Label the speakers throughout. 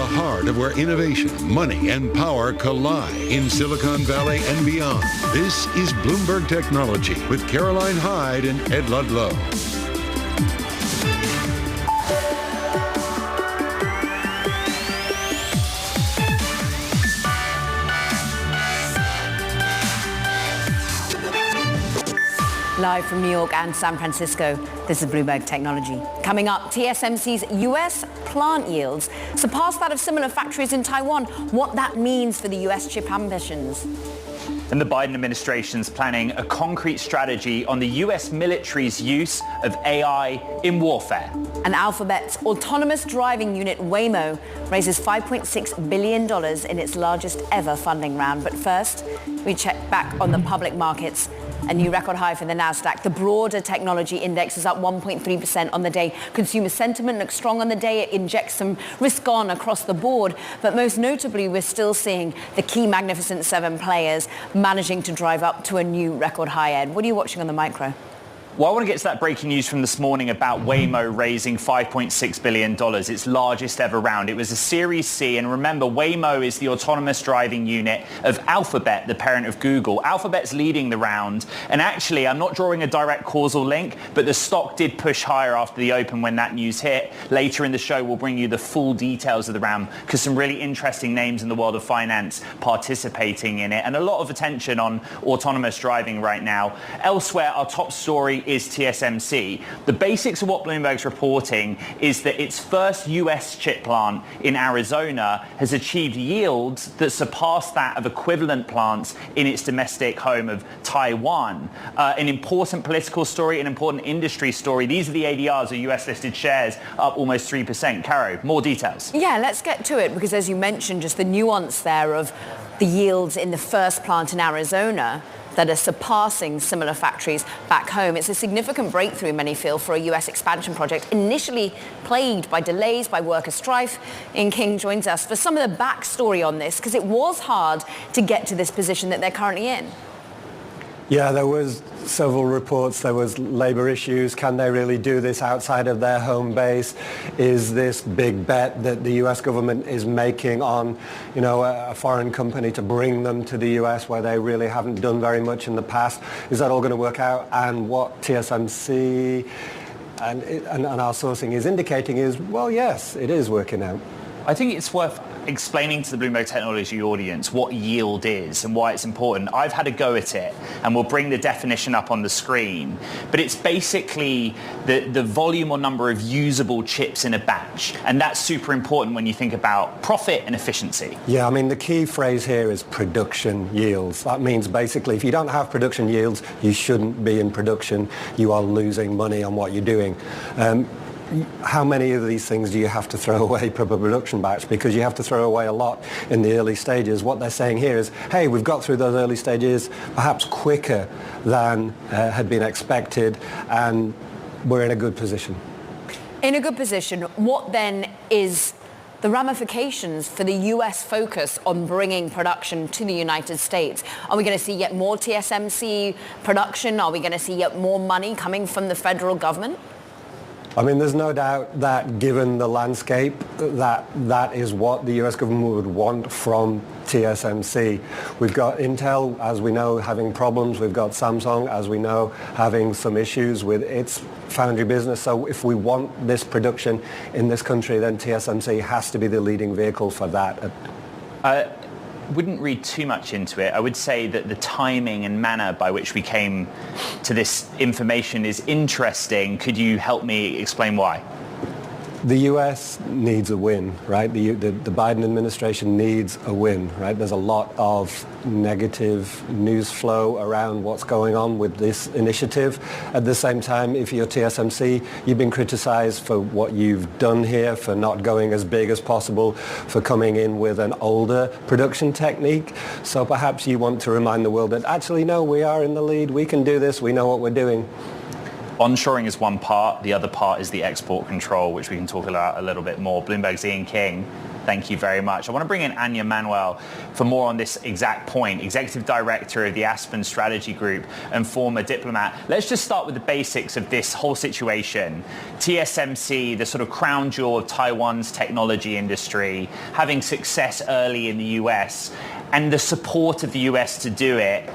Speaker 1: heart of where innovation, money, and power collide in Silicon Valley and beyond. This is Bloomberg Technology with Caroline Hyde and Ed Ludlow.
Speaker 2: Live from New York and San Francisco, this is Bloomberg Technology. Coming up, TSMC's US plant yields surpass that of similar factories in Taiwan. What that means for the US chip ambitions.
Speaker 3: And the Biden administration's planning a concrete strategy on the US military's use of AI in warfare.
Speaker 2: And Alphabet's autonomous driving unit Waymo raises $5.6 billion in its largest ever funding round. But first, we check back on the public markets. A new record high for the Nasdaq. The broader technology index is up 1.3% on the day. Consumer sentiment looks strong on the day. It injects some risk on across the board. But most notably, we're still seeing the key Magnificent Seven players managing to drive up to a new record high, Ed. What are you watching on the micro?
Speaker 3: Well, I want to get to that breaking news from this morning about Waymo raising $5.6 billion, its largest ever round. It was a Series C, and remember, Waymo is the autonomous driving unit of Alphabet, the parent of Google. Alphabet's leading the round, and actually, I'm not drawing a direct causal link, but the stock did push higher after the open when that news hit. Later in the show, we'll bring you the full details of the round, because some really interesting names in the world of finance participating in it, and a lot of attention on autonomous driving right now. Elsewhere, our top story is TSMC. The basics of what Bloomberg's reporting is that its first US chip plant in Arizona has achieved yields that surpass that of equivalent plants in its domestic home of Taiwan. An important political story, an important industry story. These are the ADRs of US listed shares, up almost 3%. Caro, more details.
Speaker 2: Yeah, let's get to it, because as you mentioned, just the nuance there of the yields in the first plant in Arizona that are surpassing similar factories back home. It's a significant breakthrough, many feel, for a US expansion project, initially plagued by delays, by worker strife. Ian King joins us for some of the backstory on this, because it was hard to get to this position that they're currently in.
Speaker 4: Yeah, there was several reports. There was labor issues. Can they really do this outside of their home base? Is this big bet that the US government is making on, a foreign company to bring them to the US where they really haven't done very much in the past? Is that all going to work out? And what TSMC and our sourcing is indicating is, well, yes, it is working out.
Speaker 3: I think it's worth explaining to the Bloomberg Technology audience what yield is and why it's important. I've had a go at it, and we'll bring the definition up on the screen. But it's basically the volume or number of usable chips in a batch. And that's super important when you think about profit and efficiency.
Speaker 4: Yeah, I mean, the key phrase here is production yields. That means basically if you don't have production yields, you shouldn't be in production. You are losing money on what you're doing. How many of these things do you have to throw away per production batch? Because you have to throw away a lot in the early stages. What they're saying here is, hey, we've got through those early stages perhaps quicker than had been expected, and we're in a good position.
Speaker 2: In a good position. What then is the ramifications for the US focus on bringing production to the United States? Are we going to see yet more TSMC production? Are we going to see yet more money coming from the federal government?
Speaker 4: I mean, there's no doubt that given the landscape, that is what the US government would want from TSMC. We've got Intel, as we know, having problems. We've got Samsung, as we know, having some issues with its foundry business. So if we want this production in this country, then TSMC has to be the leading vehicle for that.
Speaker 3: Wouldn't read too much into it. I would say that the timing and manner by which we came to this information is interesting. Could you help me explain why?
Speaker 4: The US needs a win, right? The Biden administration needs a win, right? There's a lot of negative news flow around what's going on with this initiative. At the same time, if you're TSMC, you've been criticized for what you've done here, for not going as big as possible, for coming in with an older production technique. So perhaps you want to remind the world that actually, no, we are in the lead. We can do this. We know what we're doing.
Speaker 3: Onshoring is one part. The other part is the export control, which we can talk about a little bit more. Bloomberg's Ian King. Thank you very much. I want to bring in Anya Manuel for more on this exact point, Executive Director of the Aspen Strategy Group and former diplomat. Let's just start with the basics of this whole situation. TSMC, the sort of crown jewel of Taiwan's technology industry, having success early in the US, and the support of the US to do it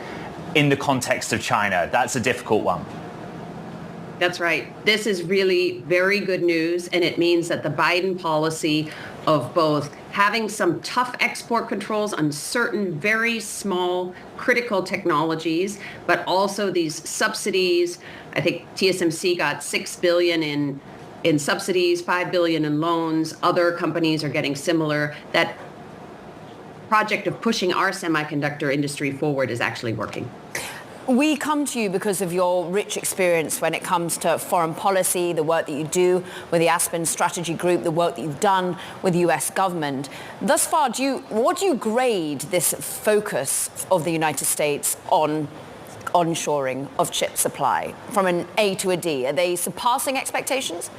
Speaker 3: in the context of China. That's a difficult one.
Speaker 5: That's right. This is really very good news, and it means that the Biden policy of both having some tough export controls on certain very small critical technologies, but also these subsidies. I think TSMC got $6 billion in subsidies, $5 billion in loans. Other companies are getting similar. That project of pushing our semiconductor industry forward is actually working.
Speaker 2: We come to you because of your rich experience when it comes to foreign policy, the work that you do with the Aspen Strategy Group, the work that you've done with the US government. Thus far, what do you grade this focus of the United States on onshoring of chip supply from an A to a D? Are they surpassing expectations?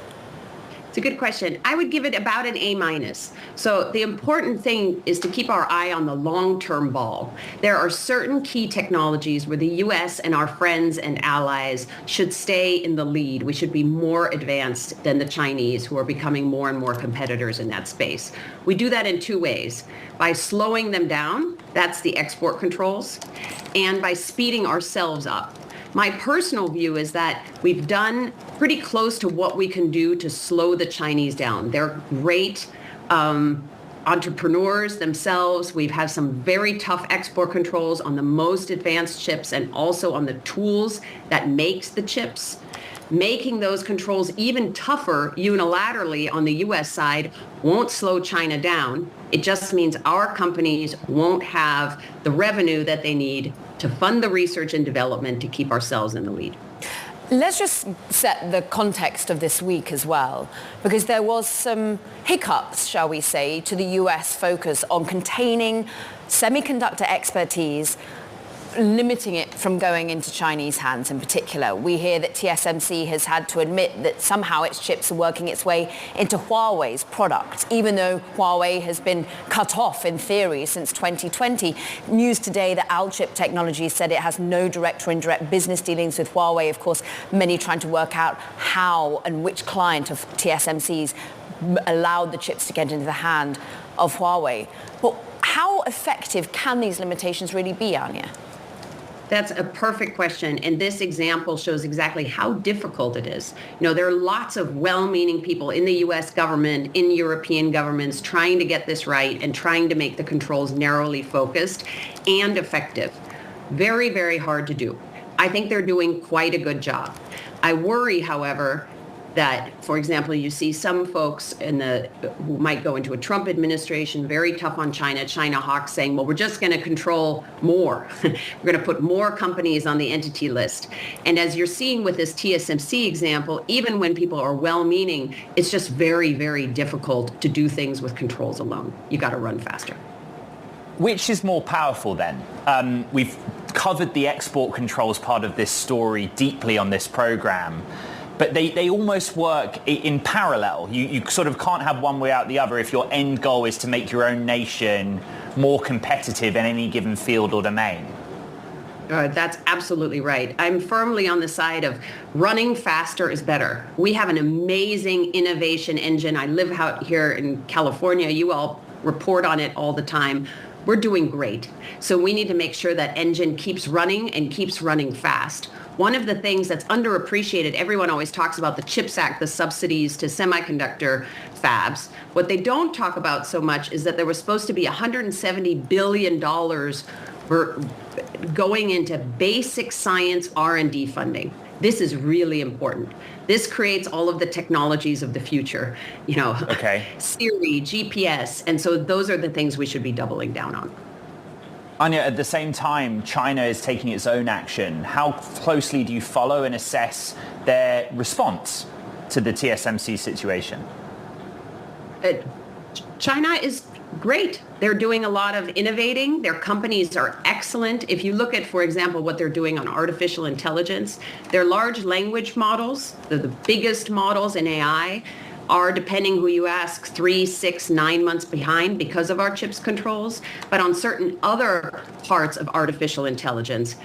Speaker 5: It's a good question. I would give it about an A-. So the important thing is to keep our eye on the long-term ball. There are certain key technologies where the U.S. and our friends and allies should stay in the lead. We should be more advanced than the Chinese, who are becoming more and more competitors in that space. We do that in two ways. By slowing them down, that's the export controls, and by speeding ourselves up. My personal view is that we've done pretty close to what we can do to slow the Chinese down. They're great entrepreneurs themselves. We've had some very tough export controls on the most advanced chips and also on the tools that makes the chips. Making those controls even tougher unilaterally on the U.S. side won't slow China down. It just means our companies won't have the revenue that they need to fund the research and development to keep ourselves in the lead.
Speaker 2: Let's just set the context of this week as well, because there was some hiccups, shall we say, to the US focus on containing semiconductor expertise, limiting it from going into Chinese hands in particular. We hear that TSMC has had to admit that somehow its chips are working its way into Huawei's products, even though Huawei has been cut off in theory since 2020. News today that Alchip Technology said it has no direct or indirect business dealings with Huawei. Of course, many trying to work out how and which client of TSMC's allowed the chips to get into the hand of Huawei. But how effective can these limitations really be, Anya?
Speaker 5: That's a perfect question. And this example shows exactly how difficult it is. You know, there are lots of well-meaning people in the US government, in European governments, trying to get this right and trying to make the controls narrowly focused and effective. Very, very hard to do. I think they're doing quite a good job. I worry, however, that, for example, you see some folks who might go into a Trump administration, very tough on China hawks saying, well, we're just going to control more. We're going to put more companies on the entity list. And as you're seeing with this TSMC example, even when people are well-meaning, it's just very, very difficult to do things with controls alone. You got to run faster.
Speaker 3: Which is more powerful then? We've covered the export controls part of this story deeply on this program. But they almost work in parallel. You sort of can't have one without the other if your end goal is to make your own nation more competitive in any given field or domain.
Speaker 5: That's absolutely right. I'm firmly on the side of running faster is better. We have an amazing innovation engine. I live out here in California. You all report on it all the time. We're doing great. So we need to make sure that engine keeps running and keeps running fast. One of the things that's underappreciated, everyone always talks about the CHIPS Act, the subsidies to semiconductor fabs. What they don't talk about so much is that there was supposed to be $170 billion for going into basic science R&D funding. This is really important. This creates all of the technologies of the future, Siri, GPS. And so those are the things we should be doubling down on.
Speaker 3: Anya, at the same time, China is taking its own action. How closely do you follow and assess their response to the TSMC situation?
Speaker 5: China is great. They're doing a lot of innovating. Their companies are excellent. If you look at, for example, what they're doing on artificial intelligence, their large language models, they're the biggest models in AI. are, depending who you ask, 3, 6, 9 months behind because of our chips controls. But on certain other parts of artificial intelligence,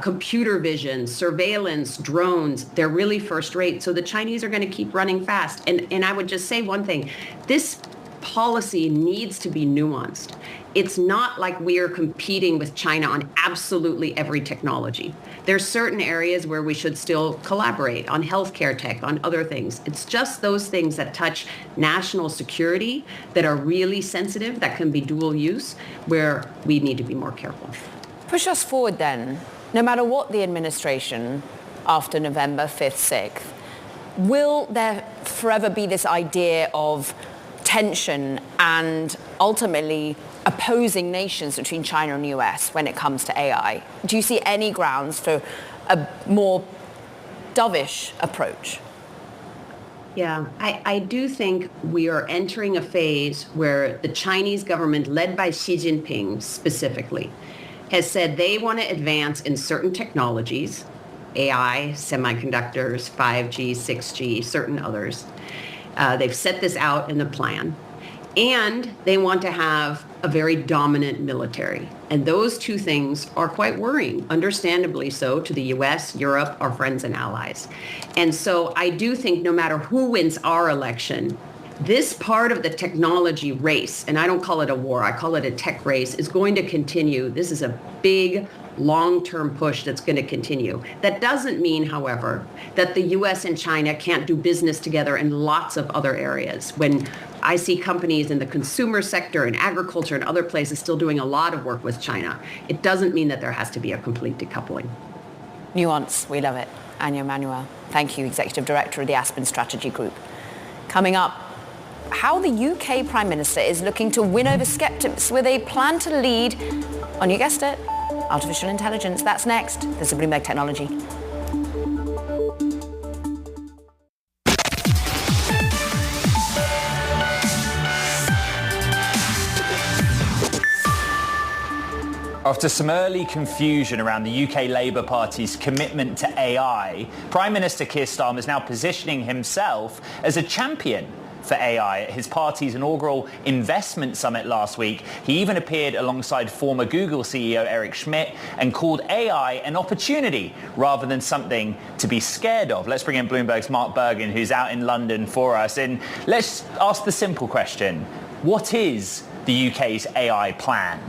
Speaker 5: computer vision, surveillance, drones, they're really first rate. So the Chinese are going to keep running fast. And I would just say one thing. This policy needs to be nuanced. It's not like we are competing with China on absolutely every technology. There's certain areas where we should still collaborate on healthcare tech, on other things. It's just those things that touch national security that are really sensitive, that can be dual use, where we need to be more careful.
Speaker 2: Push us forward then. No matter what the administration after November 5th, 6th, will there forever be this idea of tension and ultimately opposing nations between China and the US when it comes to AI? Do you see any grounds for a more dovish approach?
Speaker 5: Yeah, I do think we are entering a phase where the Chinese government, led by Xi Jinping specifically, has said they want to advance in certain technologies, AI, semiconductors, 5G, 6G, certain others. They've set this out in the plan. And they want to have a very dominant military. And those two things are quite worrying, understandably so, to the US, Europe, our friends and allies. And so I do think no matter who wins our election, this part of the technology race, and I don't call it a war, I call it a tech race, is going to continue. This is a big, long-term push that's going to continue. That doesn't mean, however, that the US and China can't do business together in lots of other areas. When I see companies in the consumer sector and agriculture and other places still doing a lot of work with China, it doesn't mean that there has to be a complete decoupling.
Speaker 2: Nuance, we love it. Anya Manuel, thank you, Executive Director of the Aspen Strategy Group. Coming up, how the UK Prime Minister is looking to win over skeptics with a plan to lead on, you guessed it, artificial intelligence. That's next. This is Bloomberg Technology.
Speaker 3: After some early confusion around the UK Labour Party's commitment to AI, Prime Minister Keir Starmer is now positioning himself as a champion for AI at his party's inaugural investment summit last week. He even appeared alongside former Google CEO Eric Schmidt and called AI an opportunity rather than something to be scared of. Let's bring in Bloomberg's Mark Bergen, who's out in London for us. And let's ask the simple question. What is the UK's AI plan?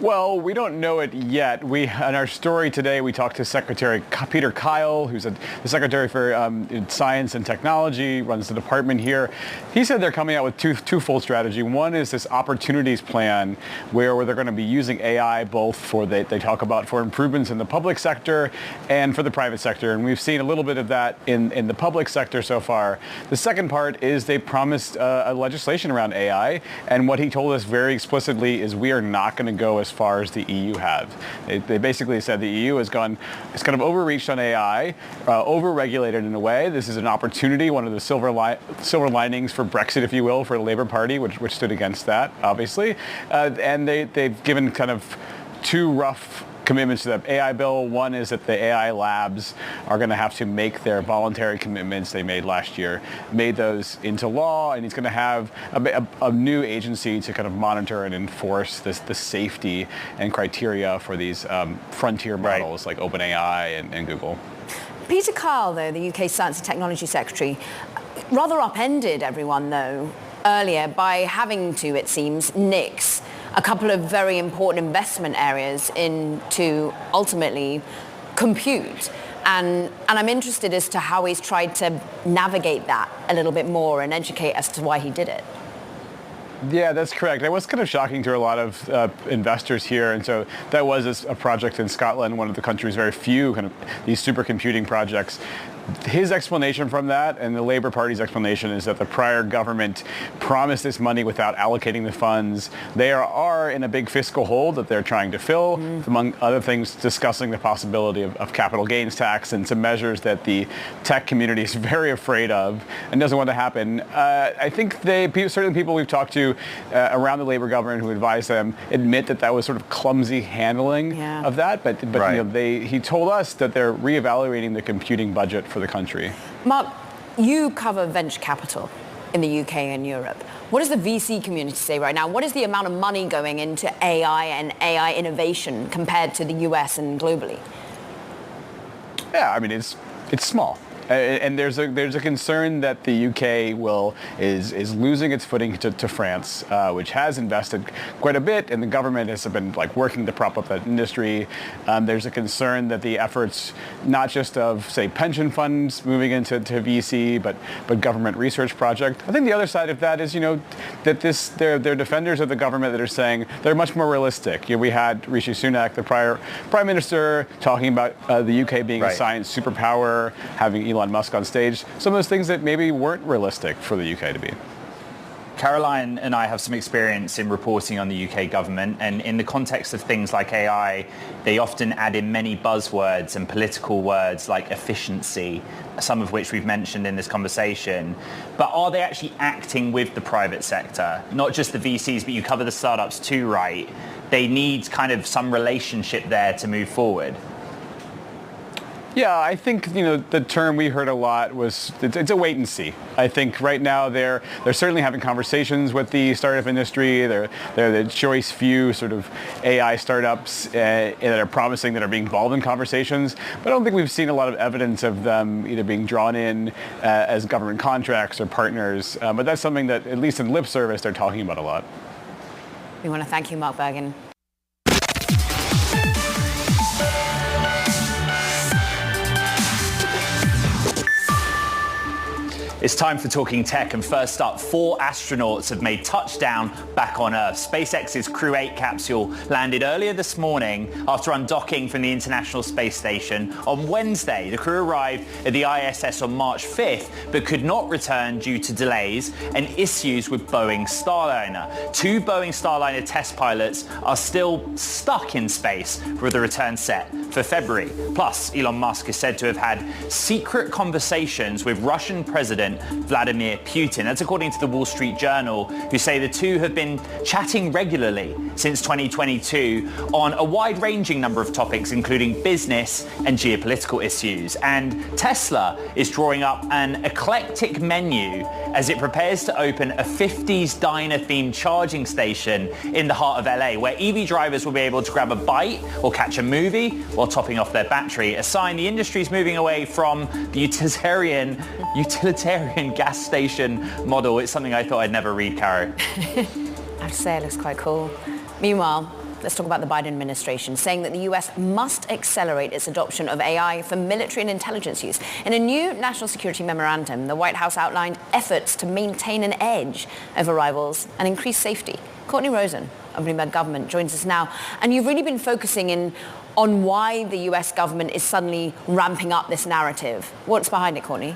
Speaker 6: Well, we don't know it yet. In our story today, we talked to Secretary Peter Kyle, who's the Secretary for Science and Technology, runs the department here. He said they're coming out with twofold strategy. One is this opportunities plan where they're going to be using AI both for, they talk about for improvements in the public sector and for the private sector. And we've seen a little bit of that in the public sector so far. The second part is they promised a legislation around AI. And what he told us very explicitly is we are not going to go as far as the EU have. They basically said the EU it's kind of overreached on AI, over-regulated in a way. This is an opportunity, one of the silver linings for Brexit, if you will, for the Labour Party, which stood against that, obviously. And they've given kind of two rough commitments to the AI bill. One is that the AI labs are going to have to make their voluntary commitments they made last year, made those into law, and he's going to have a new agency to kind of monitor and enforce the safety and criteria for these frontier models like OpenAI and Google.
Speaker 2: Peter Kyle, though, the UK Science and Technology Secretary, rather upended everyone, though, earlier by having to, it seems, nix a couple of very important investment areas into ultimately compute. And I'm interested as to how he's tried to navigate that a little bit more and educate as to why he did it.
Speaker 6: Yeah, that's correct. That was kind of shocking to a lot of investors here. And so that was a project in Scotland, one of the country's very few kind of these supercomputing projects. His explanation from that and the Labour Party's explanation is that the prior government promised this money without allocating the funds. They are in a big fiscal hole that they're trying to fill, among other things, discussing the possibility of capital gains tax and some measures that the tech community is very afraid of and doesn't want to happen. I think certain people we've talked to around the Labour government who advise them admit that was sort of clumsy handling of that. But right. He told us that they're reevaluating the computing budget for the country.
Speaker 2: Mark, You cover venture capital in the UK and Europe. What does the VC community say right now? What is the amount of money going into AI and AI innovation compared to the US and globally?
Speaker 6: Yeah, I mean, it's small. And there's a concern that the UK is losing its footing to France, which has invested quite a bit, and the government has been working to prop up that industry. There's a concern that the efforts, not just of say pension funds moving into VC, but government research project. I think the other side of that is that they're defenders of the government that are saying they're much more realistic. We had Rishi Sunak, the prior prime minister, talking about the UK being a science superpower, having Elon Musk on stage, some of those things that maybe weren't realistic for the UK to be.
Speaker 3: Caroline and I have some experience in reporting on the UK government, and in the context of things like AI, they often add in many buzzwords and political words like efficiency, some of which we've mentioned in this conversation. But are they actually acting with the private sector? Not just the VCs, but you cover the startups too, right? They need kind of some relationship there to move forward.
Speaker 6: Yeah, I think the term we heard a lot was it's a wait and see. I think right now they're certainly having conversations with the startup industry. They're the choice few sort of AI startups that are promising that are being involved in conversations. But I don't think we've seen a lot of evidence of them either being drawn in as government contracts or partners. But that's something that, at least in lip service, they're talking about a lot.
Speaker 2: We want to thank you, Mark Bergen.
Speaker 3: It's time for Talking Tech, and first up, 4 astronauts have made touchdown back on Earth. SpaceX's Crew 8 capsule landed earlier this morning after undocking from the International Space Station. On Wednesday, the crew arrived at the ISS on March 5th, but could not return due to delays and issues with Boeing Starliner. 2 Boeing Starliner test pilots are still stuck in space with the return set for February. Plus, Elon Musk is said to have had secret conversations with Russian President Vladimir Putin. That's according to the Wall Street Journal, who say the two have been chatting regularly since 2022 on a wide-ranging number of topics, including business and geopolitical issues. And Tesla is drawing up an eclectic menu as it prepares to open a 50s diner-themed charging station in the heart of LA, where EV drivers will be able to grab a bite or catch a movie while topping off their battery. A sign the industry is moving away from the utilitarian gas station model. It's something I thought I'd never read, Caro.
Speaker 2: I have to say, it looks quite cool. Meanwhile, let's talk about the Biden administration, saying that the US must accelerate its adoption of AI for military and intelligence use. In a new national security memorandum, the White House outlined efforts to maintain an edge over rivals and increase safety. Courtney Rosen of Bloomberg Government joins us now. And you've really been focusing on why the US government is suddenly ramping up this narrative. What's behind it, Courtney?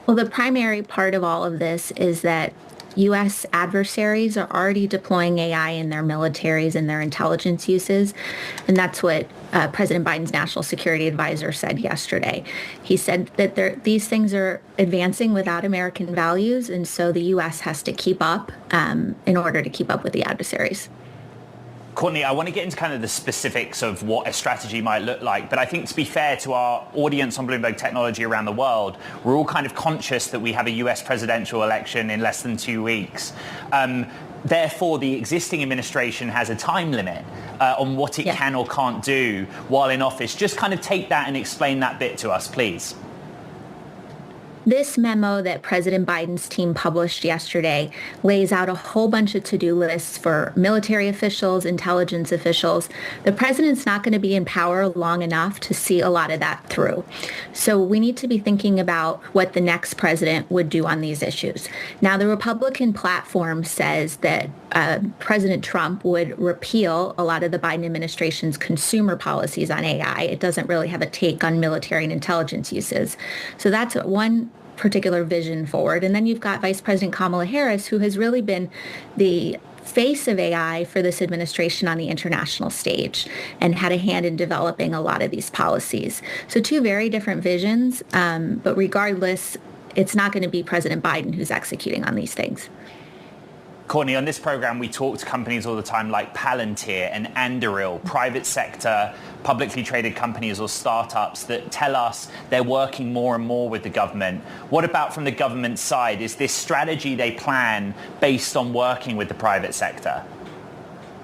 Speaker 7: Well, the primary part of all of this is that U.S. adversaries are already deploying AI in their militaries and their intelligence uses. And that's what President Biden's national security advisor said yesterday. He said that these things are advancing without American values. And so the U.S. has to keep up in order to keep up with the adversaries.
Speaker 3: Courtney, I want to get into kind of the specifics of what a strategy might look like, but I think to be fair to our audience on Bloomberg Technology around the world, we're all kind of conscious that we have a US presidential election in less than 2 weeks. Therefore, the existing administration has a time limit on what it can or can't do while in office. Just kind of take that and explain that bit to us, please.
Speaker 7: This memo that President Biden's team published yesterday lays out a whole bunch of to-do lists for military officials, intelligence officials. The president's not going to be in power long enough to see a lot of that through. So we need to be thinking about what the next president would do on these issues. Now, the Republican platform says that President Trump would repeal a lot of the Biden administration's consumer policies on AI. It doesn't really have a take on military and intelligence uses. So that's one particular vision forward. And then you've got Vice President Kamala Harris, who has really been the face of AI for this administration on the international stage and had a hand in developing a lot of these policies. So 2 very different visions, but regardless, it's not going to be President Biden who's executing on these things.
Speaker 3: Courtney, on this program, we talk to companies all the time like Palantir and Anduril, private sector, publicly traded companies or startups that tell us they're working more and more with the government. What about from the government side? Is this strategy they plan based on working with the private sector?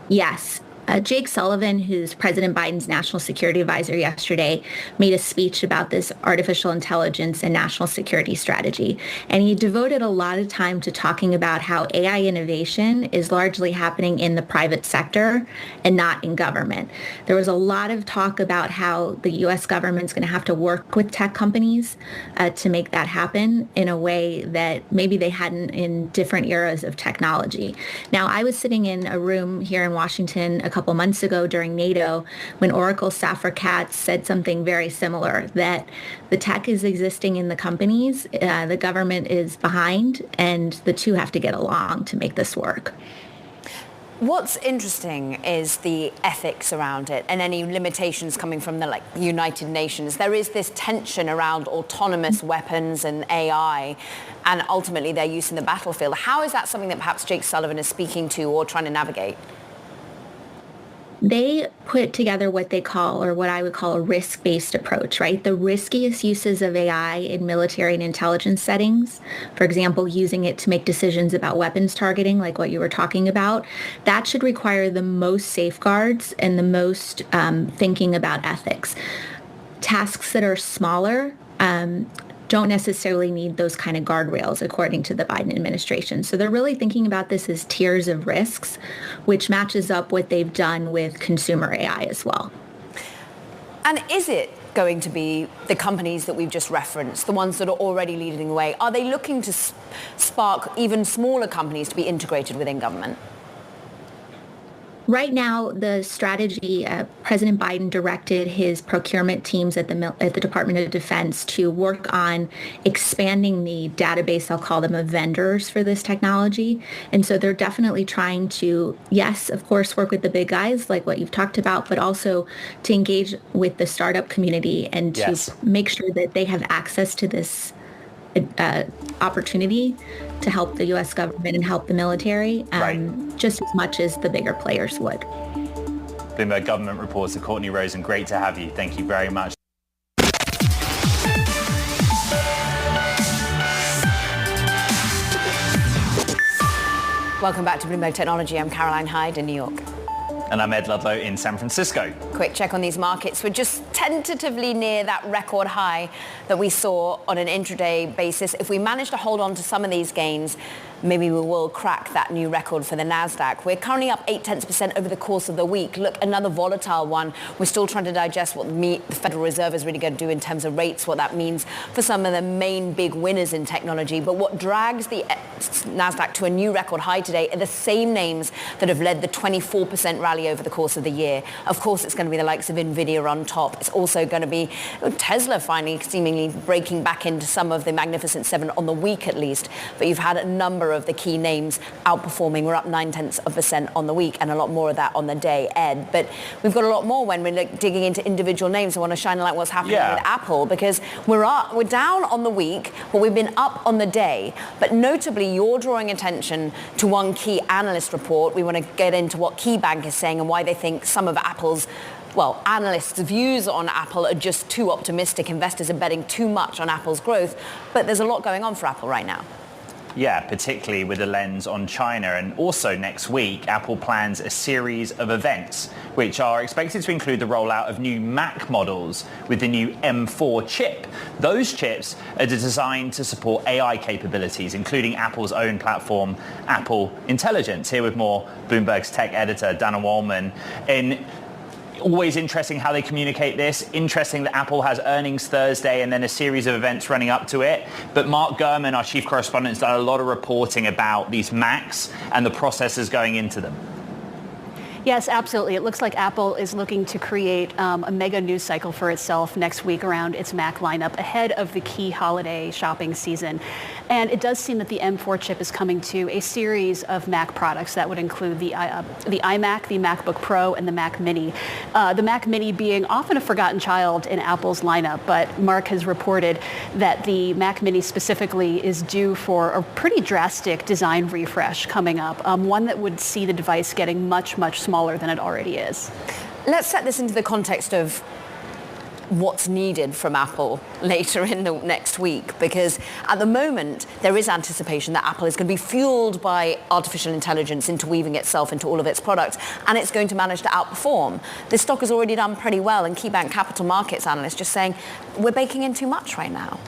Speaker 7: Yes. Jake Sullivan, who's President Biden's national security advisor yesterday, made a speech about this artificial intelligence and national security strategy. And he devoted a lot of time to talking about how AI innovation is largely happening in the private sector and not in government. There was a lot of talk about how the U.S. government's going to have to work with tech companies to make that happen in a way that maybe they hadn't in different eras of technology. Now, I was sitting in a room here in Washington a couple months ago during NATO when Oracle Safra Katz said something very similar, that the tech is existing in the companies, the government is behind, and the two have to get along to make this work.
Speaker 2: What's interesting is the ethics around it and any limitations coming from the United Nations. There is this tension around autonomous weapons and AI and ultimately their use in the battlefield. How is that something that perhaps Jake Sullivan is speaking to or trying to navigate?
Speaker 7: They put together what they call, or what I would call, a risk-based approach, right? The riskiest uses of AI in military and intelligence settings, for example, using it to make decisions about weapons targeting, like what you were talking about, that should require the most safeguards and the most thinking about ethics. Tasks that are smaller don't necessarily need those kind of guardrails, according to the Biden administration. So they're really thinking about this as tiers of risks, which matches up what they've done with consumer AI as well.
Speaker 2: And is it going to be the companies that we've just referenced, the ones that are already leading the way? Are they looking to spark even smaller companies to be integrated within government?
Speaker 7: Right now, the strategy, President Biden directed his procurement teams at the Department of Defense to work on expanding the database, I'll call them, of vendors for this technology. And so they're definitely trying to, yes, of course, work with the big guys like what you've talked about, but also to engage with the startup community and to make sure that they have access to this opportunity to help the U.S. government and help the military just as much as the bigger players would.
Speaker 3: Bloomberg government reporter Courtney Rosen, great to have you. Thank you very much.
Speaker 2: Welcome back to Bloomberg Technology. I'm Caroline Hyde in New York.
Speaker 3: And I'm Ed Ludlow in San Francisco.
Speaker 2: Quick check on these markets. We're just tentatively near that record high that we saw on an intraday basis. If we manage to hold on to some of these gains, maybe we will crack that new record for the NASDAQ. We're currently up 0.8% over the course of the week. Look, another volatile one. We're still trying to digest what the Federal Reserve is really going to do in terms of rates, what that means for some of the main big winners in technology. But what drags the NASDAQ to a new record high today are the same names that have led the 24% rally over the course of the year. Of course, it's going to be the likes of Nvidia on top. It's also going to be Tesla finally seemingly breaking back into some of the Magnificent Seven on the week at least. But you've had a number of the key names outperforming. We're up 0.9% on the week and a lot more of that on the day, Ed. But we've got a lot more when we're digging into individual names. I want to shine a light on what's happening with Apple, because we're down on the week, but we've been up on the day. But notably, you're drawing attention to one key analyst report. We want to get into what KeyBank is saying and why they think some of Apple's analysts' views on Apple are just too optimistic. Investors are betting too much on Apple's growth. But there's a lot going on for Apple right now.
Speaker 3: Yeah, particularly with a lens on China. And also next week, Apple plans a series of events which are expected to include the rollout of new Mac models with the new M4 chip. Those chips are designed to support AI capabilities, including Apple's own platform, Apple Intelligence. Here with more, Bloomberg's tech editor, Dana Wallman. Always interesting how they communicate this. Interesting that Apple has earnings Thursday and then a series of events running up to it. But Mark Gurman, our chief correspondent, has done a lot of reporting about these Macs and the processors going into them.
Speaker 8: Yes, absolutely. It looks like Apple is looking to create a mega news cycle for itself next week around its Mac lineup ahead of the key holiday shopping season. And it does seem that the M4 chip is coming to a series of Mac products that would include the iMac, the MacBook Pro, and the Mac Mini. The Mac Mini being often a forgotten child in Apple's lineup, but Mark has reported that the Mac Mini specifically is due for a pretty drastic design refresh coming up, one that would see the device getting much, much smaller than it already is.
Speaker 2: Let's set this into the context of what's needed from Apple later in the next week, because at the moment there is anticipation that Apple is going to be fueled by artificial intelligence interweaving itself into all of its products, and it's going to manage to outperform. This stock has already done pretty well, and KeyBank Capital Markets analysts just saying we're baking in too much right now.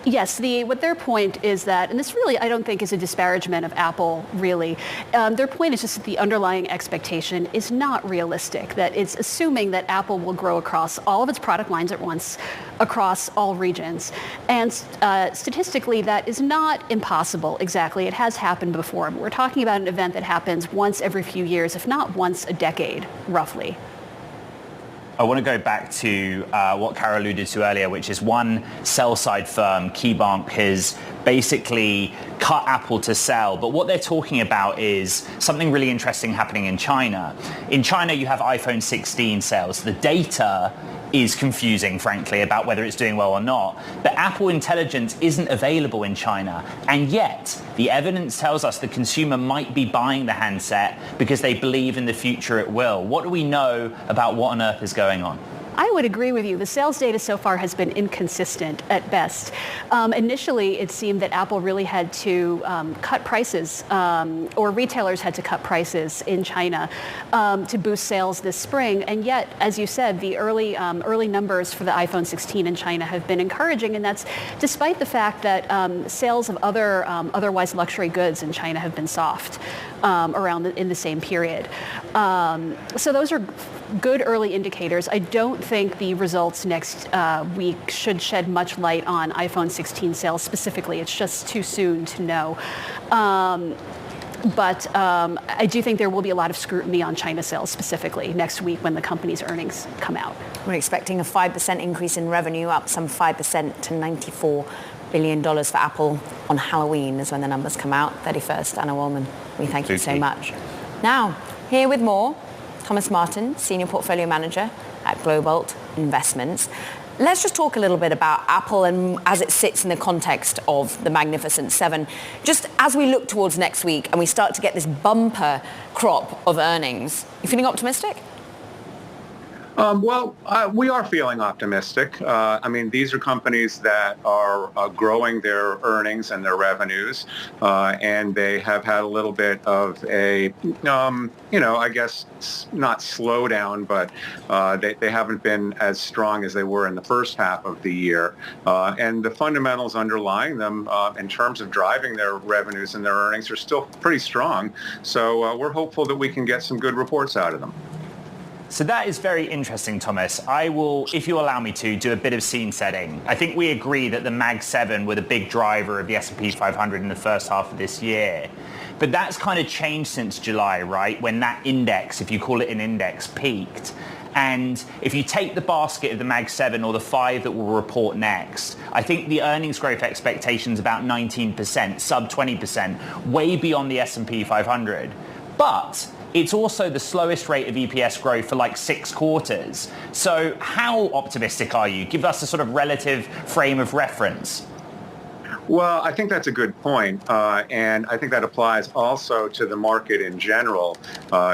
Speaker 8: Yes, what their point is that, and this really I don't think is a disparagement of Apple really, their point is just that the underlying expectation is not realistic, that it's assuming that Apple will grow across all of its product lines at once across all regions. And statistically, that is not impossible exactly. It has happened before. We're talking about an event that happens once every few years, if not once a decade, roughly.
Speaker 3: I want to go back to what Kara alluded to earlier, which is one sell-side firm, KeyBank, has basically cut Apple to sell. But what they're talking about is something really interesting happening in China. In China, you have iPhone 16 sales. The data is confusing, frankly, about whether it's doing well or not. But Apple Intelligence isn't available in China. And yet, the evidence tells us the consumer might be buying the handset because they believe in the future it will. What do we know about what on earth is going on?
Speaker 8: I would agree with you. The sales data so far has been inconsistent at best. Initially, it seemed that Apple really had to cut prices, or retailers had to cut prices in China to boost sales this spring. And yet, as you said, the early numbers for the iPhone 16 in China have been encouraging, and that's despite the fact that sales of other otherwise luxury goods in China have been soft in the same period. So those are good early indicators. I don't think the results next week should shed much light on iPhone 16 sales specifically. It's just too soon to know. But I do think there will be a lot of scrutiny on China sales specifically next week when the company's earnings come out.
Speaker 2: We're expecting a 5% increase in revenue, up some 5% to $94 billion for Apple on Halloween is when the numbers come out, 31st. Anna Wollman, we thank you so much. Now, here with more, Thomas Martin, Senior Portfolio Manager at Globalt Investments. Let's just talk a little bit about Apple and as it sits in the context of the Magnificent Seven. Just as we look towards next week and we start to get this bumper crop of earnings, you feeling optimistic?
Speaker 9: We are feeling optimistic. I mean, these are companies that are growing their earnings and their revenues, and they have had a little bit of a, I guess not slowdown, but they haven't been as strong as they were in the first half of the year. And the fundamentals underlying them in terms of driving their revenues and their earnings are still pretty strong. So we're hopeful that we can get some good reports out of them.
Speaker 3: So that is very interesting, Thomas. I will, if you allow me to, do a bit of scene setting. I think we agree that the Mag 7 were the big driver of the S&P 500 in the first half of this year. But that's kind of changed since July, right? When that index, if you call it an index, peaked. And if you take the basket of the Mag 7 or the 5 that will report next, I think the earnings growth expectation's about 19%, sub 20%, way beyond the S&P 500. But it's also the slowest rate of EPS growth for like 6 quarters. So how optimistic are you? Give us a sort of relative frame of reference.
Speaker 9: Well, I think that's a good point. And I think that applies also to the market in general,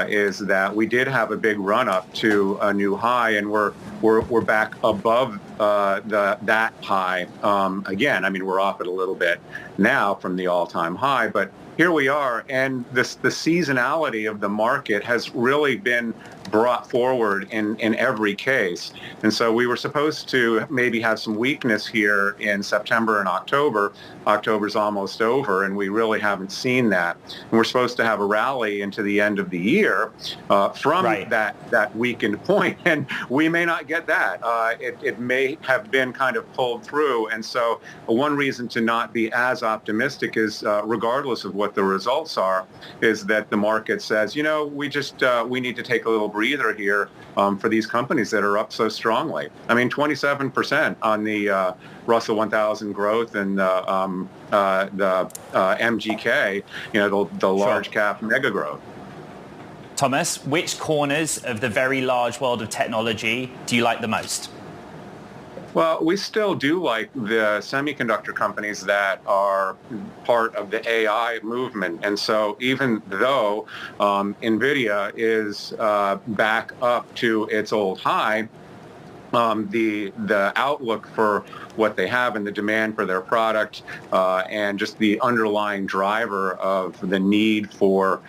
Speaker 9: is that we did have a big run up to a new high, and we're back above that high. Again, I mean, we're off it a little bit now from the all-time high, but here we are, and the seasonality of the market has really been brought forward in every case. And so we were supposed to maybe have some weakness here in September and October. October's almost over, and we really haven't seen that. And we're supposed to have a rally into the end of the year from that weakened point, and we may not get that. It may they have been kind of pulled through. And so one reason to not be as optimistic is, regardless of what the results are, is that the market says, we need to take a little breather here for these companies that are up so strongly. I mean, 27% on the Russell 1000 growth and the MGK, the large cap mega growth.
Speaker 3: Thomas, which corners of the very large world of technology do you like the most?
Speaker 9: Well, we still do like the semiconductor companies that are part of the AI movement. And so even though NVIDIA is back up to its old high, the outlook for what they have and the demand for their product and just the underlying driver of the need for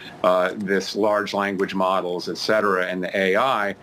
Speaker 9: this large language models, et cetera, and the AI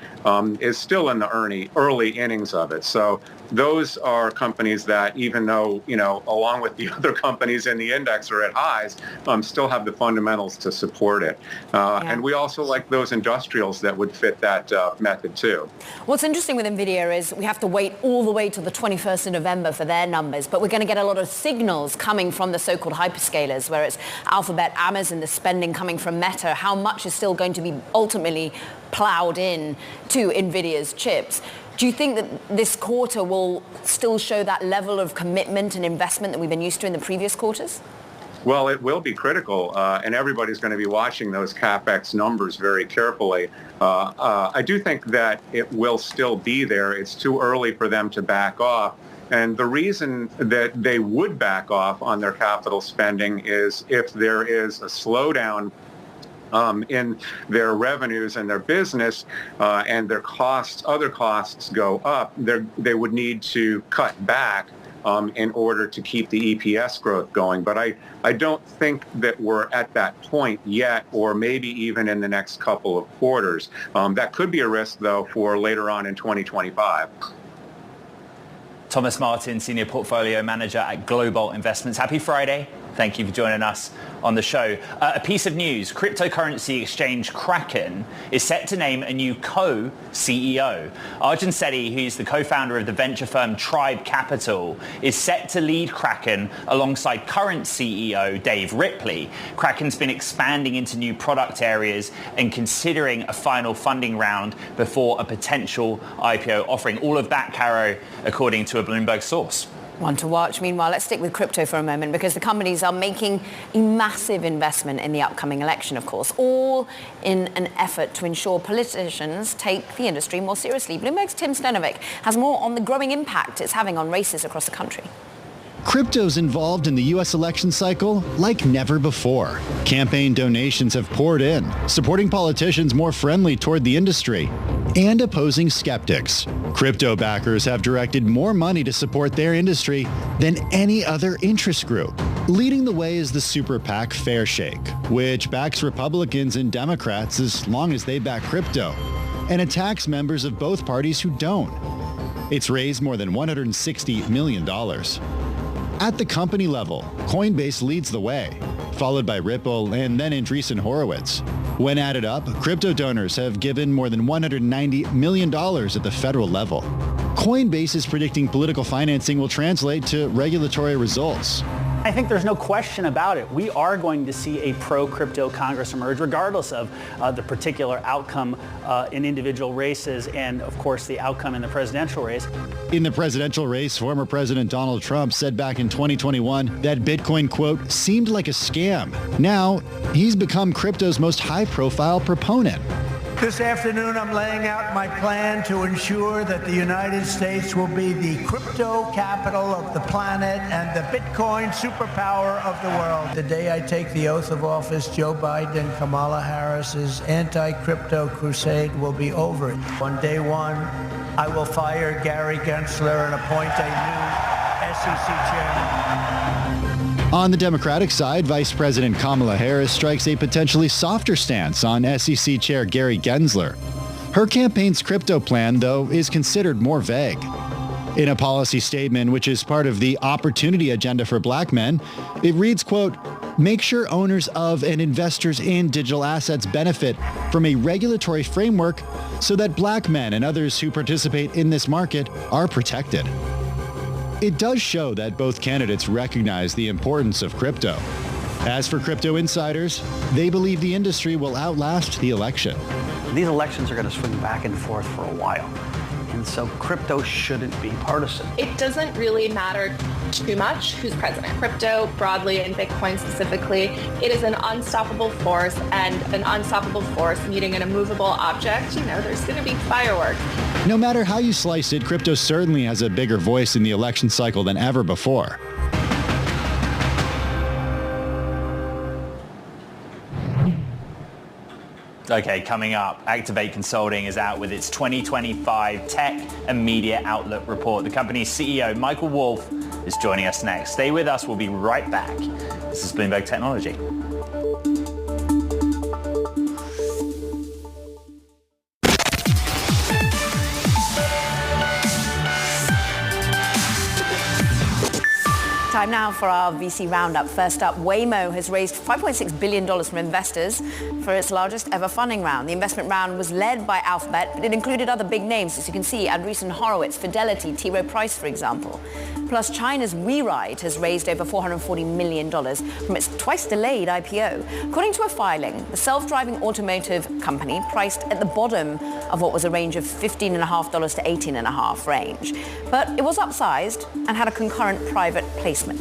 Speaker 9: is still in the early innings of it. So those are companies that, even though, along with the other companies in the index are at highs, still have the fundamentals to support it. And we also like those industrials that would fit that method too.
Speaker 2: What's interesting with NVIDIA is we have to wait all the way till the 21st of November for their numbers, but we're going to get a lot of signals coming from the so-called hyperscalers, where it's Alphabet, Amazon, the spending coming from Meta, how much is still going to be ultimately plowed in to NVIDIA's chips. Do you think that this quarter will still show that level of commitment and investment that we've been used to in the previous quarters?
Speaker 9: Well, it will be critical, and everybody's going to be watching those CapEx numbers very carefully. I do think that it will still be there. It's too early for them to back off. And the reason that they would back off on their capital spending is if there is a slowdown in their revenues and their business and their other costs go up, they would need to cut back in order to keep the EPS growth going. But I don't think that we're at that point yet, or maybe even in the next couple of quarters. That could be a risk, though, for later on in 2025.
Speaker 3: Thomas Martin, Senior Portfolio Manager at Global Investments. Happy Friday. Thank you for joining us on the show. A piece of news, cryptocurrency exchange Kraken is set to name a new co-CEO. Arjun Sethi, who's the co-founder of the venture firm Tribe Capital, is set to lead Kraken alongside current CEO Dave Ripley. Kraken's been expanding into new product areas and considering a final funding round before a potential IPO offering. All of that, Caro, according to a Bloomberg source.
Speaker 2: One to watch. Meanwhile, let's stick with crypto for a moment, because the companies are making a massive investment in the upcoming election, of course, all in an effort to ensure politicians take the industry more seriously. Bloomberg's Tim Stenovic has more on the growing impact it's having on races across the country.
Speaker 10: Crypto's involved in the U.S. election cycle like never before. Campaign donations have poured in, supporting politicians more friendly toward the industry and opposing skeptics. Crypto backers have directed more money to support their industry than any other interest group. Leading the way is the super PAC Fairshake, which backs Republicans and Democrats as long as they back crypto, and attacks members of both parties who don't. It's raised more than $160 million. At the company level, Coinbase leads the way, followed by Ripple and then Andreessen Horowitz. When added up, crypto donors have given more than $190 million at the federal level. Coinbase is predicting political financing will translate to regulatory results.
Speaker 11: I think there's no question about it. We are going to see a pro-crypto Congress emerge, regardless of the particular outcome in individual races and, of course, the outcome in the presidential race.
Speaker 10: In the presidential race, former President Donald Trump said back in 2021 that Bitcoin, quote, seemed like a scam. Now, he's become crypto's most high-profile proponent.
Speaker 12: This afternoon, I'm laying out my plan to ensure that the United States will be the crypto capital of the planet and the Bitcoin superpower of the world. The day I take the oath of office, Joe Biden and Kamala Harris's anti-crypto crusade will be over. On day one, I will fire Gary Gensler and appoint a new SEC chairman.
Speaker 10: On the Democratic side, Vice President Kamala Harris strikes a potentially softer stance on SEC Chair Gary Gensler. Her campaign's crypto plan, though, is considered more vague. In a policy statement, which is part of the opportunity agenda for black men, it reads, quote, Make sure owners of and investors in digital assets benefit from a regulatory framework so that black men and others who participate in this market are protected. It does show that both candidates recognize the importance of crypto. As for crypto insiders, they believe the industry will outlast the election.
Speaker 11: These elections are going to swing back and forth for a while. And so crypto shouldn't be partisan.
Speaker 13: It doesn't really matter too much who's president. Crypto broadly and Bitcoin specifically, it is an unstoppable force, and an unstoppable force meeting an immovable object, there's going to be fireworks.
Speaker 10: No matter how you slice it, crypto certainly has a bigger voice in the election cycle than ever before.
Speaker 3: Okay, coming up, Activate Consulting is out with its 2025 Tech and Media Outlook report. The company's CEO, Michael Wolff, is joining us next. Stay with us. We'll be right back. This is Bloomberg Technology.
Speaker 2: Time now for our VC roundup. First up, Waymo has raised $5.6 billion from investors for its largest ever funding round. The investment round was led by Alphabet, but it included other big names, as you can see, Andreessen Horowitz, Fidelity, T. Rowe Price, for example. Plus, China's WeRide has raised over $440 million from its twice-delayed IPO. According to a filing, the self-driving automotive company priced at the bottom of what was a range of $15.5 to $18.5 range. But it was upsized and had a concurrent private placement.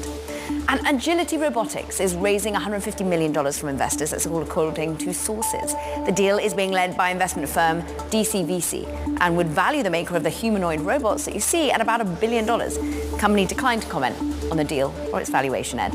Speaker 2: And Agility Robotics is raising $150 million from investors, that's all according to sources. The deal is being led by investment firm DCVC and would value the maker of the humanoid robots that you see at about $1 billion. The company declined to comment on the deal or its valuation, Ed.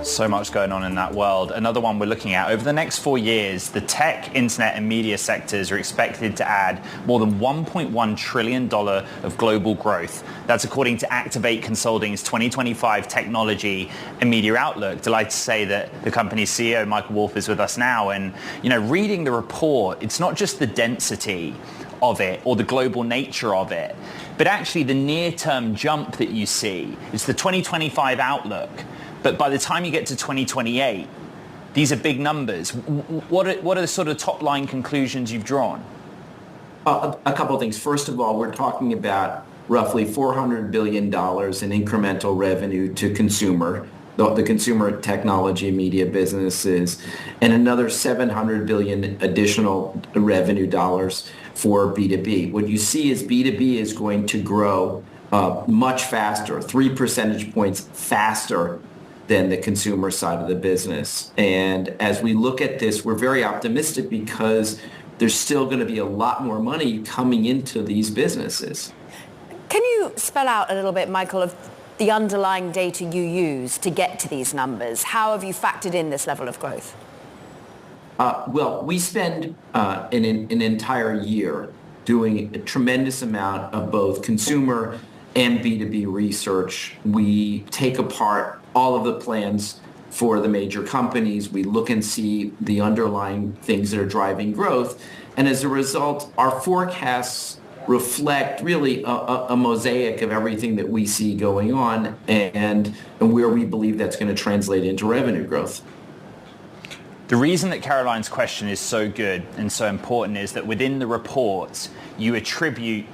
Speaker 3: So much going on in that world. Another one we're looking at. Over the next 4 years, the tech, internet, and media sectors are expected to add more than $1.1 trillion of global growth. That's according to Activate Consulting's 2025 Technology and Media Outlook. Delighted to say that the company's CEO, Michael Wolff, is with us now. And, reading the report, it's not just the density of it or the global nature of it, but actually the near-term jump that you see. It's the 2025 outlook. But by the time you get to 2028, these are big numbers. What are the sort of top-line conclusions you've drawn?
Speaker 14: A couple of things. First of all, we're talking about roughly $400 billion in incremental revenue to the consumer technology and media businesses, and another $700 billion additional revenue dollars for B2B. What you see is B2B is going to grow much faster, 3 percentage points faster than the consumer side of the business. And as we look at this, we're very optimistic because there's still going to be a lot more money coming into these businesses.
Speaker 2: Can you spell out a little bit, Michael, of the underlying data you use to get to these numbers? How have you factored in this level of growth?
Speaker 14: Well, we spend an entire year doing a tremendous amount of both consumer and B2B research. We take apart all of the plans for the major companies. We look and see the underlying things that are driving growth. And as a result, our forecasts reflect really a mosaic of everything that we see going on and where we believe that's going to translate into revenue growth.
Speaker 3: The reason that Caroline's question is so good and so important is that within the reports, you attribute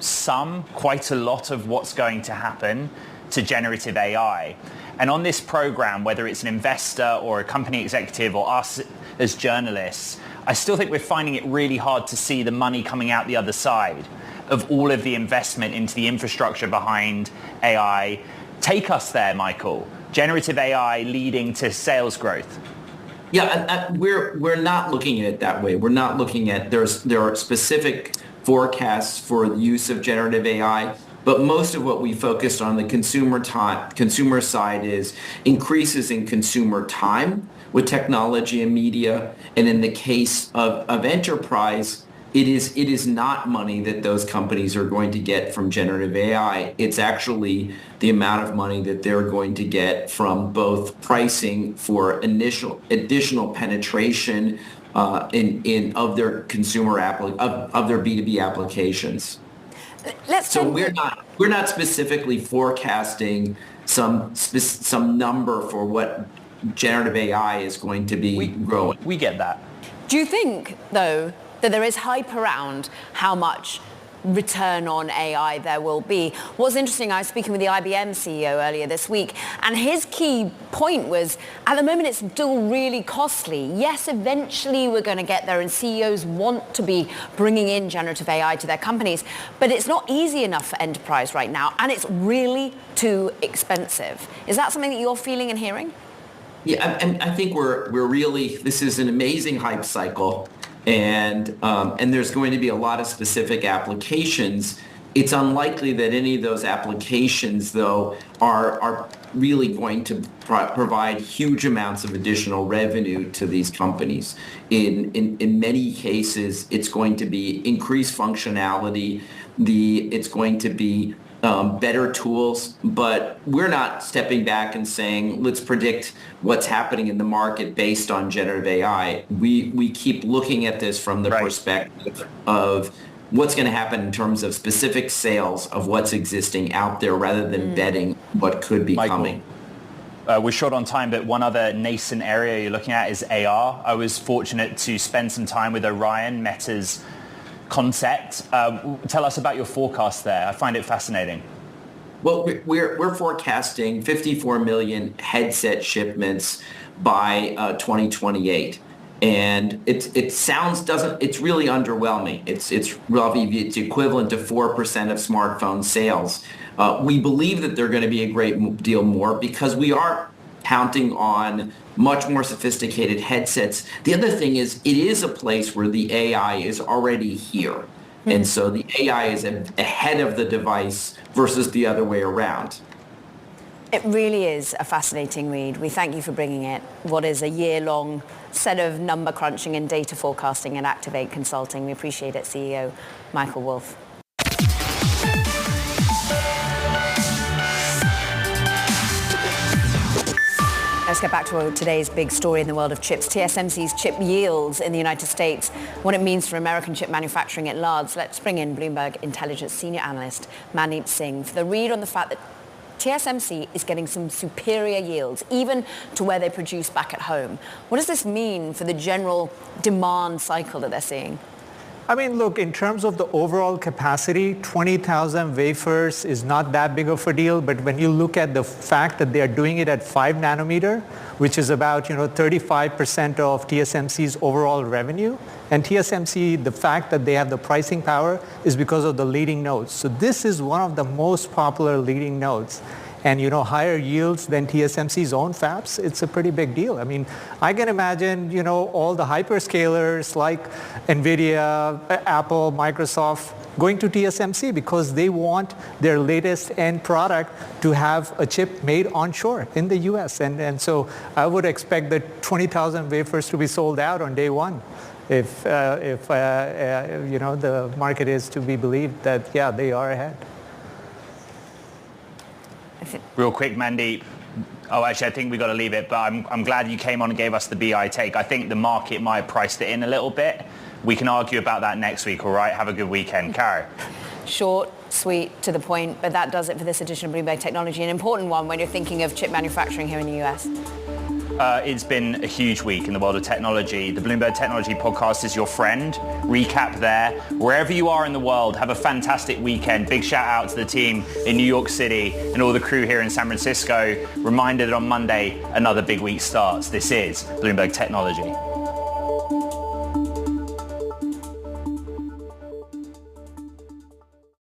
Speaker 3: quite a lot of what's going to happen to generative AI. And on this program, whether it's an investor or a company executive or us as journalists, I still think we're finding it really hard to see the money coming out the other side of all of the investment into the infrastructure behind AI. Take us there, Michael. Generative AI leading to sales growth.
Speaker 14: Yeah, we're not looking at it that way. We're not looking at, there are specific forecasts for the use of generative AI, but most of what we focused on the consumer side is increases in consumer time with technology and media. And in the case of enterprise, it is not money that those companies are going to get from generative AI. It's actually the amount of money that they're going to get from both pricing for additional penetration of their consumer of their B2B applications. We're not specifically forecasting some number for what generative AI is going to be growing.
Speaker 3: We get that.
Speaker 2: Do you think, though, that there is hype around how much return on AI there will be? What's interesting, I was speaking with the IBM CEO earlier this week, and his key point was, at the moment it's still really costly. Yes, eventually we're going to get there, and CEOs want to be bringing in generative AI to their companies, but it's not easy enough for enterprise right now, and it's really too expensive. Is that something that you're feeling and hearing?
Speaker 14: Yeah, I think we're really, this is an amazing hype cycle. And there's going to be a lot of specific applications. It's unlikely that any of those applications, though, are really going to provide huge amounts of additional revenue to these companies. In many cases, it's going to be increased functionality. It's going to be better tools, but we're not stepping back and saying, let's predict what's happening in the market based on generative AI. We keep looking at this from the perspective of what's going to happen in terms of specific sales of what's existing out there rather than betting what could be coming.
Speaker 3: We're short on time, but one other nascent area you're looking at is AR. I was fortunate to spend some time with Orion, Meta's concept. Tell us about your forecast there. I find it fascinating.
Speaker 14: Well, we're forecasting 54 million headset shipments by 2028, and it's really underwhelming. It's equivalent to 4% of smartphone sales. We believe that they're going to be a great deal more because we are counting on much more sophisticated headsets. The other thing is, it is a place where the AI is already here. And so the AI is ahead of the device versus the other way around.
Speaker 2: It really is a fascinating read. We thank you for bringing it. What is a year-long set of number crunching and data forecasting at Activate Consulting. We appreciate it, CEO Michael Wolff. Let's get back to today's big story in the world of chips. TSMC's chip yields in the United States, what it means for American chip manufacturing at large. Let's bring in Bloomberg Intelligence senior analyst Mandeep Singh for the read on the fact that TSMC is getting some superior yields, even to where they produce back at home. What does this mean for the general demand cycle that they're seeing?
Speaker 15: I mean, look, in terms of the overall capacity, 20,000 wafers is not that big of a deal. But when you look at the fact that they are doing it at 5 nanometer, which is about 35% of TSMC's overall revenue, and TSMC, the fact that they have the pricing power is because of the leading nodes. So this is one of the most popular leading nodes. And higher yields than TSMC's own fabs, it's a pretty big deal. I mean, I can imagine, all the hyperscalers like NVIDIA, Apple, Microsoft going to TSMC because they want their latest end product to have a chip made onshore in the US. And so I would expect the 20,000 wafers to be sold out on day one if the market is to be believed that, yeah, they are ahead.
Speaker 3: Real quick, Mandeep. Oh, actually, I think we've got to leave it, but I'm glad you came on and gave us the BI take. I think the market might have priced it in a little bit. We can argue about that next week, all right? Have a good weekend. Caro.
Speaker 2: Short, sweet, to the point, but that does it for this edition of Bloomberg Technology, an important one when you're thinking of chip manufacturing here in the US.
Speaker 3: It's been a huge week in the world of technology. The Bloomberg Technology podcast is your friend. Recap there. Wherever you are in the world, have a fantastic weekend. Big shout out to the team in New York City and all the crew here in San Francisco. Reminder that on Monday, another big week starts. This is Bloomberg Technology.